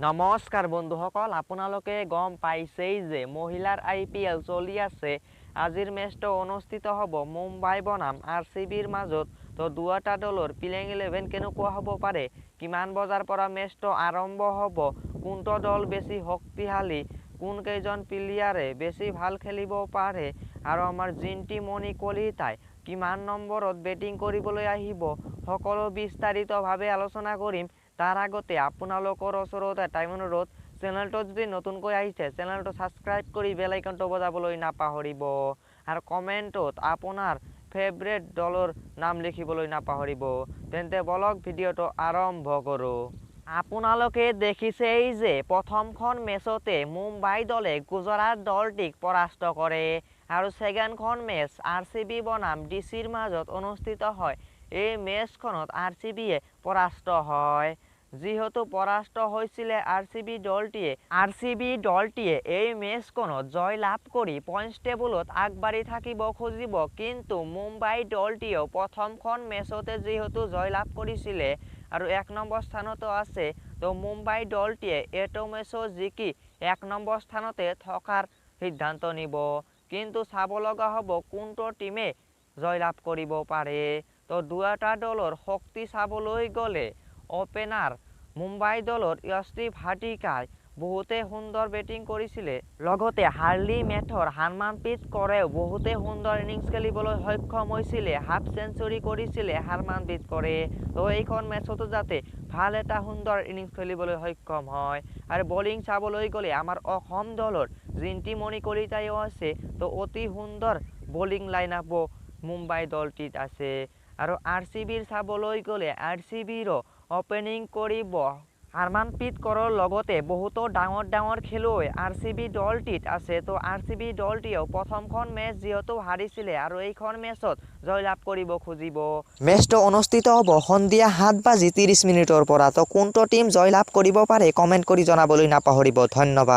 নমস্কাৰ বন্ধুসকল, আপোনালোকে গম পাইছেই যে মহিলাৰ IPL চলি আছে। আজিৰ মেচটো অনুষ্ঠিত হ'ব মুম্বাই বনাম RCBৰ মাজত। তো দুটা দলৰ প্লেইং 11 কেনেকুৱা হ'ব পাৰে, কিমান বজাৰ পৰা মেচটো আৰম্ভ হ'ব, কোনটো দল বেছি শক্তিশালী, কোন কেইজন প্লেয়াৰে বেছি ভাল খেলিব পাৰে আৰু আমাৰ জিন্টি মণি কলিতাই কিমান নম্বৰত বেটিং কৰিবলৈ আহিব, সকলো বিস্তাৰিতভাৱে আলোচনা কৰিম। তাৰ আগতে আপোনালোকৰ ওচৰত এটা অনুৰোধ, চেনেলটো যদি নতুনকৈ আহিছে চেনেলটো ছাবস্ক্ৰাইব কৰি বেল আইকনটো বজাবলৈ নাপাহৰিব আৰু কমেণ্টত আপোনাৰ ফেভৰেট দলৰ নাম লিখিবলৈ নাপাহৰিব। তেন্তে বলক ভিডিঅ'টো আৰম্ভ কৰোঁ। আপোনালোকে দেখিছেই যে প্ৰথমখন মেচতে মুম্বাই দলে গুজৰাট দলটিক পৰাস্ত কৰে আৰু ছেকেণ্ডখন মেচ RCB বনাম DCৰ মাজত অনুষ্ঠিত হয়। এই মেচখনত RCBয়ে পৰাস্ত হয়। যেহেতু পৰাস্ত হৈছিলে RCB দলটিয়ে এই মেচখনত জয় লাভ কৰি পইণ্টছ টেবুলত আগবাঢ়ি থাকিব খুজিব, কিন্তু মুম্বাই দলটিয়েও প্ৰথমখন মেচতে যেহেতু জয় লাভ কৰিছিলে আৰু 1 নম্বৰ স্থানতো আছে, তো মুম্বাই দলটিয়ে এইটো মেচো জিকি 1 নম্বৰ স্থানতে থকাৰ সিদ্ধান্ত নিব। কিন্তু চাব লগা হ'ব কোনটো টিমে জয় লাভ কৰিব পাৰে। তো দুটা দলৰ শক্তি চাবলৈ গ'লে ওপেনাৰ মুম্বাই দলৰ য়শদীপ হাৰ্দিকাই বহুতে সুন্দৰ বেটিং কৰিছিলে, লগতে হাৰ্লি মেথৰ হাৰমানপ্ৰীত কৌৰেও বহুতে সুন্দৰ ইনিংছ খেলিবলৈ সক্ষম হৈছিলে, হাফ চেঞ্চুৰী কৰিছিলে হাৰমানপ্ৰীত কৌৰে। তো এইখন মেচতো যাতে ভাল এটা সুন্দৰ ইনিংছ খেলিবলৈ সক্ষম হয়। আৰু বলিং চাবলৈ গ'লে আমাৰ অসম দলৰ জিন্টি মণি কলিতাইও আছে, তো অতি সুন্দৰ বলিং লাইন আপ মুম্বাই দলটিত আছে। আৰু RCBৰ চাবলৈ গ'লে RCBৰো ওপেনিং কৰিব হাৰমানপ্ৰীত কৌৰৰ লগতে বহুতো ডাঙৰ খেলুৱৈ RCB দলটিত আছে। তো RCB দলটিয়েও প্ৰথমখন মেচ যিহেতু হাৰিছিলে আৰু এইখন মেচত জয় লাভ কৰিব খুজিব। মেচটো অনুষ্ঠিত হ'ব সন্ধিয়া 7:30 পৰা। তো কোনটো টিম জয় লাভ কৰিব পাৰে কমেণ্ট কৰি জনাবলৈ নাপাহৰিব। ধন্যবাদ।